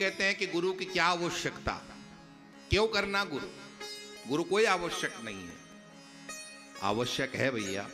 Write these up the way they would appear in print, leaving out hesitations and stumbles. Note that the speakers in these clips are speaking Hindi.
कहते हैं कि गुरु की क्या आवश्यकता, क्यों करना गुरु? गुरु कोई आवश्यक नहीं है। आवश्यक है भैया,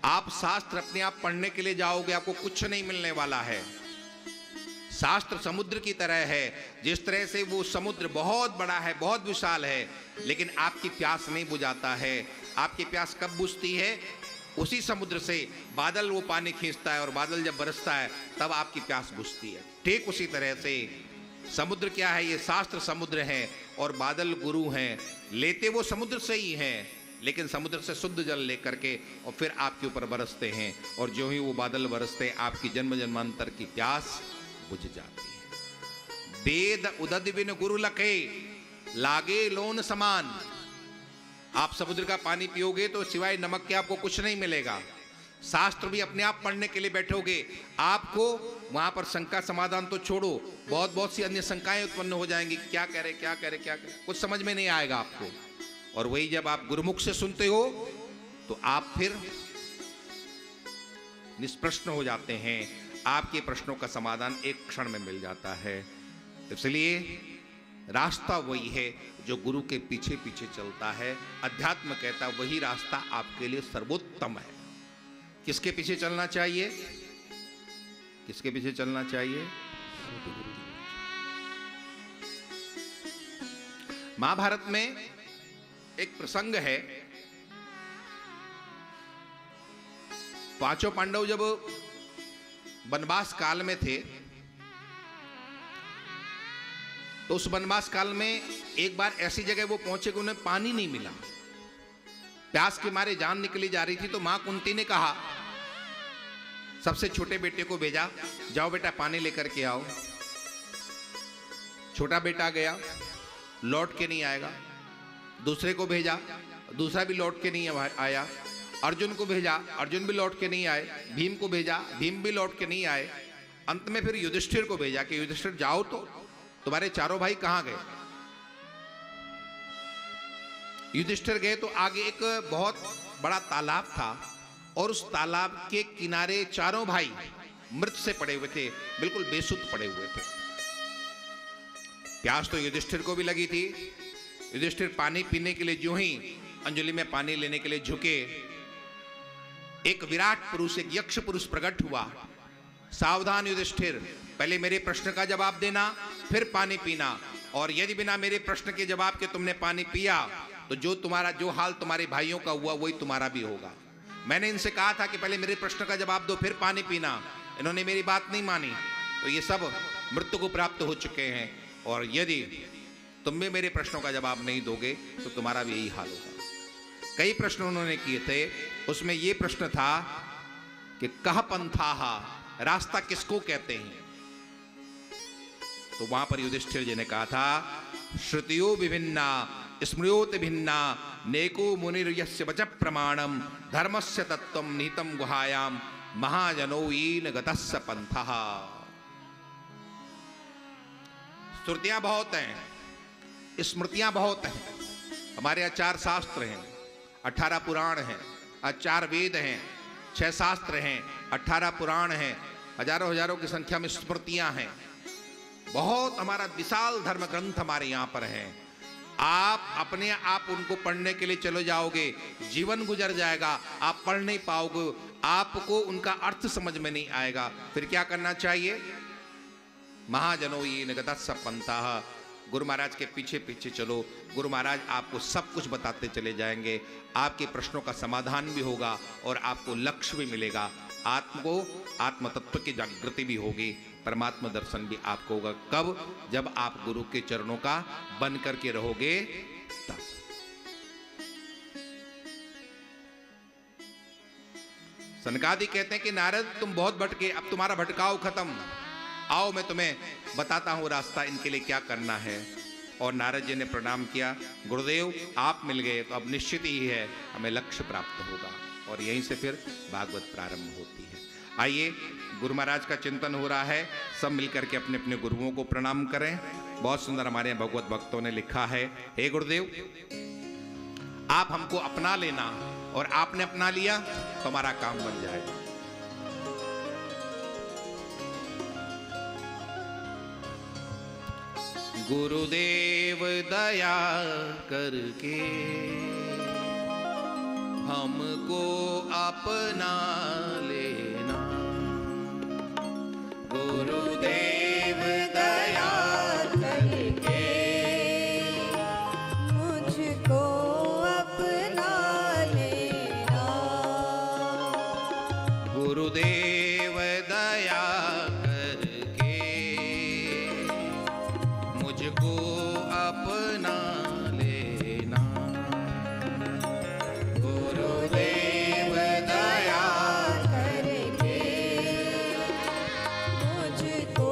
आप शास्त्र अपने आप पढ़ने के लिए जाओगे, आपको कुछ नहीं मिलने वाला है। शास्त्र समुद्र की तरह है, जिस तरह से वो समुद्र बहुत बड़ा है, बहुत विशाल है, लेकिन आपकी प्यास नहीं बुझाता है। आपकी प्यास कब बुझती है? उसी समुद्र से बादल वो पानी खींचता है और बादल जब बरसता है तब आपकी प्यास बुझती है। ठीक उसी तरह से समुद्र क्या है? ये शास्त्र समुद्र है और बादल गुरु हैं। लेते वो समुद्र से ही हैं, लेकिन समुद्र से शुद्ध जल लेकर के और फिर आपके ऊपर बरसते हैं, और जो ही वो बादल बरसते हैं आपकी जन्म जन्मांतर की प्यास बुझ जाती है। वेद उदद बिन गुरु लखे लागे लोन समान। आप समुद्र का पानी पियोगे तो सिवाय नमक के आपको कुछ नहीं मिलेगा। शास्त्र भी अपने आप पढ़ने के लिए बैठोगे, आपको वहां पर शंका समाधान तो छोड़ो, बहुत बहुत सी अन्य शंकाएं उत्पन्न हो जाएंगी। क्या कह रहे, क्या कह रहे, क्या कह रहे, कुछ समझ में नहीं आएगा आपको। और वही जब आप गुरुमुख से सुनते हो तो आप फिर निष्प्रश्न हो जाते हैं, आपके प्रश्नों का समाधान एक क्षण में मिल जाता है। इसलिए रास्ता वही है जो गुरु के पीछे पीछे चलता है। अध्यात्म कहता है वही रास्ता आपके लिए सर्वोत्तम है। किसके पीछे चलना चाहिए? किसके पीछे चलना चाहिए? महाभारत में एक प्रसंग है, पांचों पांडव जब वनवास काल में थे तो उस वनवास काल में एक बार ऐसी जगह वो पहुंचे कि उन्हें पानी नहीं मिला। प्यास के मारे जान निकली जा रही थी, तो मां कुंती ने कहा, सबसे छोटे बेटे को भेजा, जाओ बेटा पानी लेकर के आओ। छोटा बेटा गया, लौट के नहीं आएगा। दूसरे को भेजा, दूसरा भी लौट के नहीं आया। अर्जुन को भेजा, अर्जुन भी लौट के नहीं आए। भीम को भेजा, भीम भी लौट के नहीं आए। अंत में फिर युधिष्ठिर को भेजा कि युधिष्ठिर जाओ तो, तुम्हारे चारों भाई कहां गए? युधिष्ठिर गए तो आगे एक बहुत बड़ा तालाब था और उस तालाब के किनारे चारों भाई मृत से पड़े हुए थे, बिल्कुल बेसुध पड़े हुए थे। प्यास तो युधिष्ठिर को भी लगी थी। युधिष्ठिर पानी पीने के लिए जो ही अंजलि में पानी लेने के लिए झुके, एक विराट पुरुष, एक यक्ष पुरुष प्रकट हुआ। सावधान युधिष्ठिर, पहले मेरे प्रश्न का जवाब देना, फिर पानी पीना, और यदि बिना मेरे प्रश्न के जवाब के तुमने पानी पिया तो जो हाल तुम्हारे भाइयों का हुआ वही तुम्हारा भी होगा। मैंने इनसे कहा था कि पहले मेरे प्रश्न का जवाब दो फिर पानी पीना, इन्होंने मेरी बात नहीं मानी, तो ये सब मृत्यु को प्राप्त हो चुके हैं। और यदि तुम भी मेरे प्रश्नों का जवाब नहीं दोगे तो तुम्हारा भी यही हाल होगा। कई प्रश्न उन्होंने किए थे, उसमें यह प्रश्न था कि कह पंथाः, रास्ता किसको कहते हैं? तो वहां पर युधिष्ठिर जी ने कहा था, श्रुतियो विभिन्ना स्मृयोति भिन्ना नेको मुनिर्यस्य वच प्रमाणम धर्मस्य तत्वम निहितम गुहायाम महाजनो येन गतस्य पंथः। श्रुतियां बहुत हैं, स्मृतियां बहुत हैं। हमारे यहाँ 4 शास्त्र हैं, 18 पुराण हैं, 4 वेद हैं, 6 शास्त्र हैं, 18 पुराण हैं, हजारों हजारों की संख्या में स्मृतियां हैं। बहुत हमारा विशाल धर्म ग्रंथ हमारे यहाँ पर है। आप अपने आप उनको पढ़ने के लिए चले जाओगे, जीवन गुजर जाएगा, आप पढ़ नहीं पाओगे, आपको उनका अर्थ समझ में नहीं आएगा। फिर क्या करना चाहिए? महाजनो येन गतस्य पंथः, गुरु महाराज के पीछे पीछे चलो। गुरु महाराज आपको सब कुछ बताते चले जाएंगे, आपके प्रश्नों का समाधान भी होगा और आपको लक्ष्य भी मिलेगा। आत्म तत्व की जागृति भी होगी, परमात्मा दर्शन भी आपको होगा। कब? जब आप गुरु के चरणों का बन करके रहोगे तब। सनकादि कहते हैं कि नारद तुम बहुत भटके, अब तुम्हारा भटकाव खत्म, आओ मैं तुम्हें बताता हूं रास्ता, इनके लिए क्या करना है। और नारद जी ने प्रणाम किया, गुरुदेव आप मिल गए तो अब निश्चित ही है हमें लक्ष्य प्राप्त होगा। और यहीं से फिर भागवत प्रारंभ होती है। आइए, गुरु महाराज का चिंतन हो रहा है, सब मिलकर के अपने अपने गुरुओं को प्रणाम करें। बहुत सुंदर हमारे यहाँ भगवत भक्तों ने लिखा है, हे गुरुदेव आप हमको अपना लेना, और आपने अपना लिया तो हमारा काम बन जाएगा। गुरुदेव दया करके हमको अपना लेना। गुरुदेव दया करके मुझको अपना लेना। गुरुदेव दया करके मुझको अपना लेना। गुरुदेव दया करके मुझको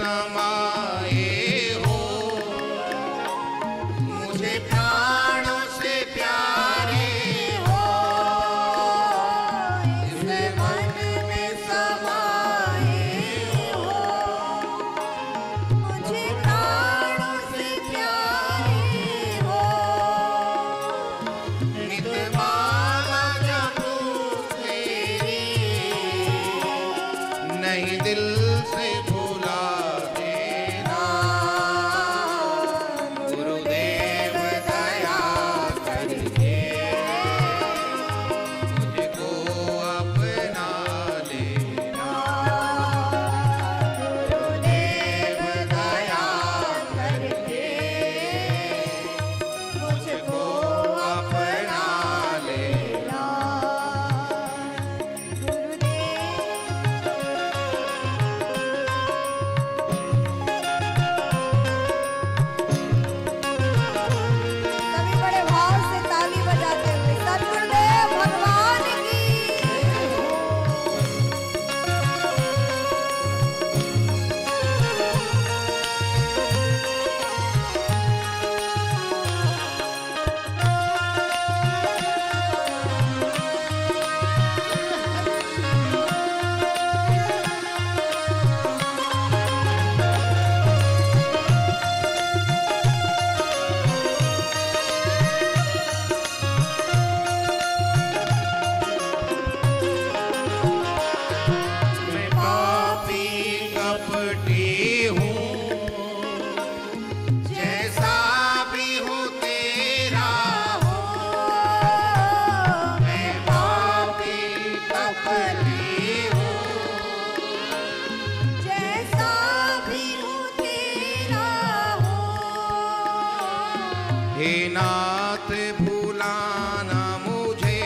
समाये हो, मुझे प्राणों से प्यारे हो, इस मन में समाये हो, मुझे प्राणों से प्यारे हो, नित मांगा जपू तेरी, नहीं दिल से भुला देना। गुरुदेव दया करके मुझको अपना लेना। गुरुदेव दया करके मुझको अपना लेना। सभी बड़े भाव से ताली बजाते हुए सद्गुरुदेव भगवान की मैं पापी कपटी हूँ, जैसा भी हूँ तेरा हो। मैं पापी कपटी हूँ, जैसा भी हूँ तेरा हो, हे नाथ भुलाना मुझे,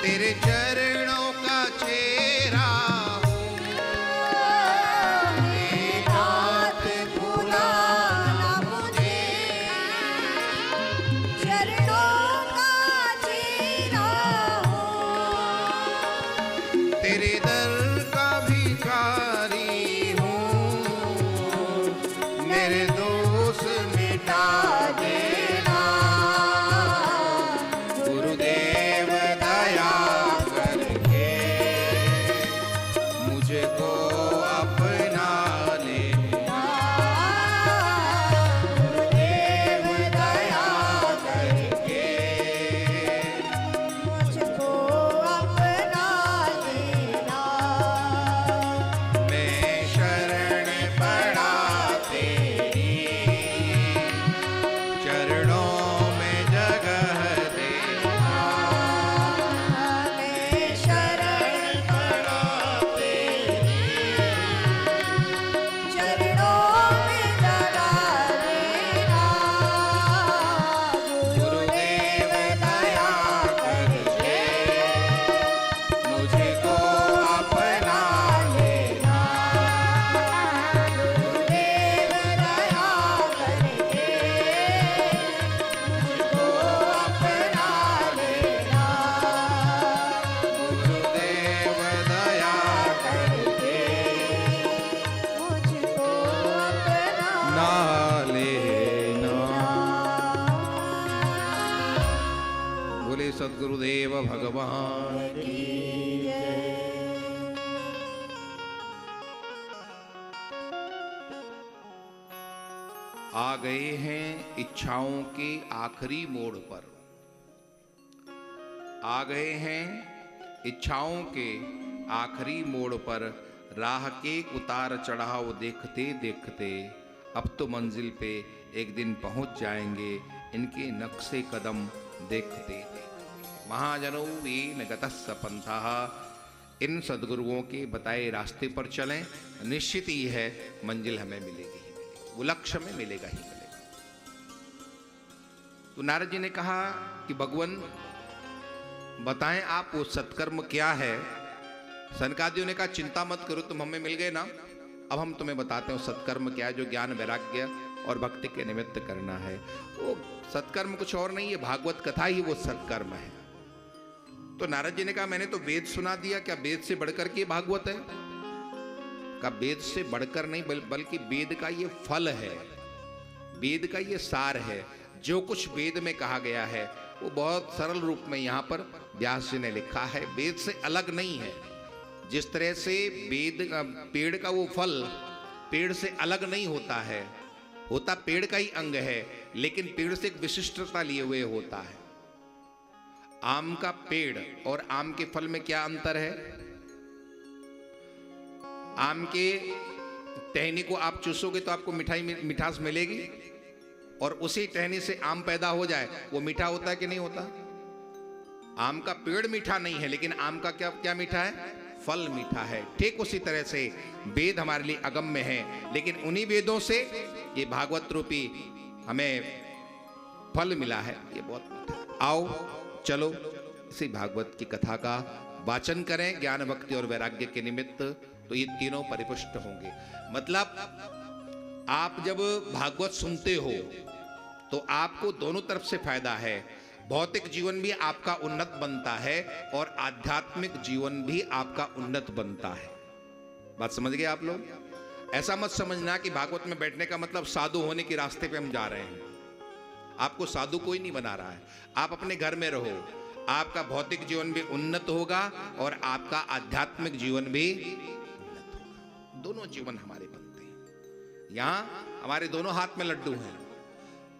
तेरे चरणों का चेहरा हूँ। हे नाथ भुलाना मुझे, चरणों का चेहरा हो, तेरे दर का भिखारी हूँ, मेरे दोष मिटा देना। गुरुदेव दया करके मुझको अपना लेना। गुरुदेव दया करके मुझको अपना लेना। मैं शरण पड़ा तेरी, चरणों में जगह देना। मैं शरण पड़ा तेरी, चरणों में जगा देना। गुरुदेव दया करके मुझको अपना लेना। गुरुदेव दया करके मुझको अपना लेना। गुरुदेव दया करके मुझको अपना ना लेना। बोले सद्गुरुदेव भगवान की। आ गए हैं इच्छाओं के आखिरी मोड़ पर। आ गए हैं इच्छाओं के आखिरी मोड़ पर। राह के उतार चढ़ाव देखते देखते अब तो मंजिल पे एक दिन पहुंच जाएंगे, इनके नक्शे कदम देखते देखते। महाजनों येन गतस्स पंथः, इन सद्गुरुओं के बताए रास्ते पर चलें, निश्चित ही है मंजिल हमें मिलेगी ही मिलेगी, वो लक्ष्य में मिलेगा ही मिलेगा। तो नारद जी ने कहा कि भगवान बताएं आप वो सत्कर्म क्या है। सनकादियों ने कहा चिंता मत करो, तुम हमें मिल गए ना, अब हम तुम्हें बताते हैं सत्कर्म क्या है जो ज्ञान वैराग्य और भक्ति के निमित्त करना है। वो सत्कर्म कुछ और नहीं है, भागवत कथा ही वो सत्कर्म है। तो नारद जी ने कहा मैंने तो वेद सुना दिया, क्या वेद से बढ़कर के भागवत है? का वेद से बढ़कर नहीं बल्कि वेद का ये फल है, वेद का ये सार है। जो कुछ वेद में कहा गया है वो बहुत सरल रूप में यहाँ पर व्यास जी ने लिखा है, वेद से अलग नहीं है। जिस तरह से वेद पेड़ का वो फल पेड़ से अलग नहीं होता है, होता पेड़ का ही अंग है, लेकिन पेड़ से एक विशिष्टता लिए हुए होता है। आम का पेड़ और आम के फल में क्या अंतर है? आम के टहनी को आप चूसोगे तो आपको मिठास मिलेगी, और उसी टहनी से आम पैदा हो जाए वो मीठा होता है कि नहीं होता? आम का पेड़ मीठा नहीं है, लेकिन आम का क्या क्या मीठा है? फल मीठा है। ठीक उसी तरह से वेद हमारे लिए अगम्य है, लेकिन उन्हीं वेदों से ये भागवत रूपी हमें फल मिला है, ये बहुत मीठा है। आओ चलो इसी भागवत की कथा का वाचन करें ज्ञान भक्ति और वैराग्य के निमित्त, तो ये तीनों परिपुष्ट होंगे। मतलब आप जब भागवत सुनते हो तो आपको दोनों तरफ से फायदा है। भौतिक जीवन भी आपका उन्नत बनता है और आध्यात्मिक जीवन भी आपका उन्नत बनता है। बात समझ गए आप लोग? ऐसा मत समझना कि भागवत में बैठने का मतलब साधु होने के रास्ते पे हम जा रहे हैं। आपको साधु कोई नहीं बना रहा है। आप अपने घर में रहो, आपका भौतिक जीवन भी उन्नत होगा और आपका आध्यात्मिक जीवन भी उन्नत होगा। दोनों जीवन हमारे बनते हैं। यहाँ हमारे दोनों हाथ में लड्डू हैं।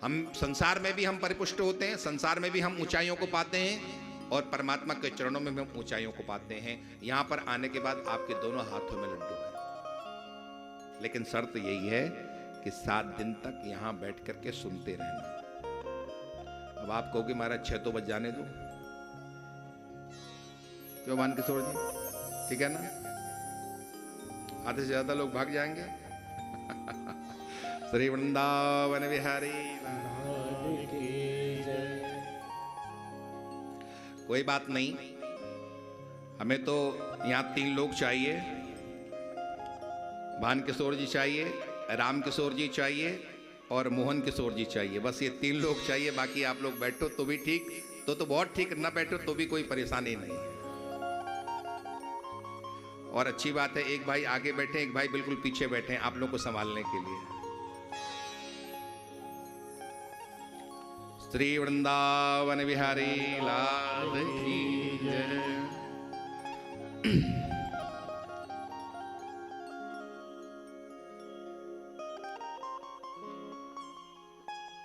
हम संसार में भी हम परिपुष्ट होते हैं, संसार में भी हम ऊंचाइयों को पाते हैं, और परमात्मा के चरणों में भी हम ऊंचाइयों को पाते हैं। यहाँ पर आने के बाद आपके दोनों हाथों में लड्डू हैं, लेकिन शर्त यही है कि 7 दिन तक यहाँ बैठ करके सुनते रहना। अब आप कहोगे महाराज 6 तो बज जाने दो, क्यों भान किशोर जी? ठीक है ना, आधे से ज्यादा लोग भाग जाएंगे। श्री वृंदावन बिहारी कोई बात नहीं, हमें तो यहाँ 3 लोग चाहिए। भान किशोर जी चाहिए, राम किशोर जी चाहिए और मोहन किशोर जी चाहिए। बस ये 3 लोग चाहिए। बाकी आप लोग बैठो तो भी ठीक, तो बहुत ठीक, ना बैठो तो भी कोई परेशानी नहीं है। और अच्छी बात है, एक भाई आगे बैठे, एक भाई बिल्कुल पीछे बैठे हैं आप लोग को संभालने के लिए। श्री वृंदावन बिहारी लाल की जय।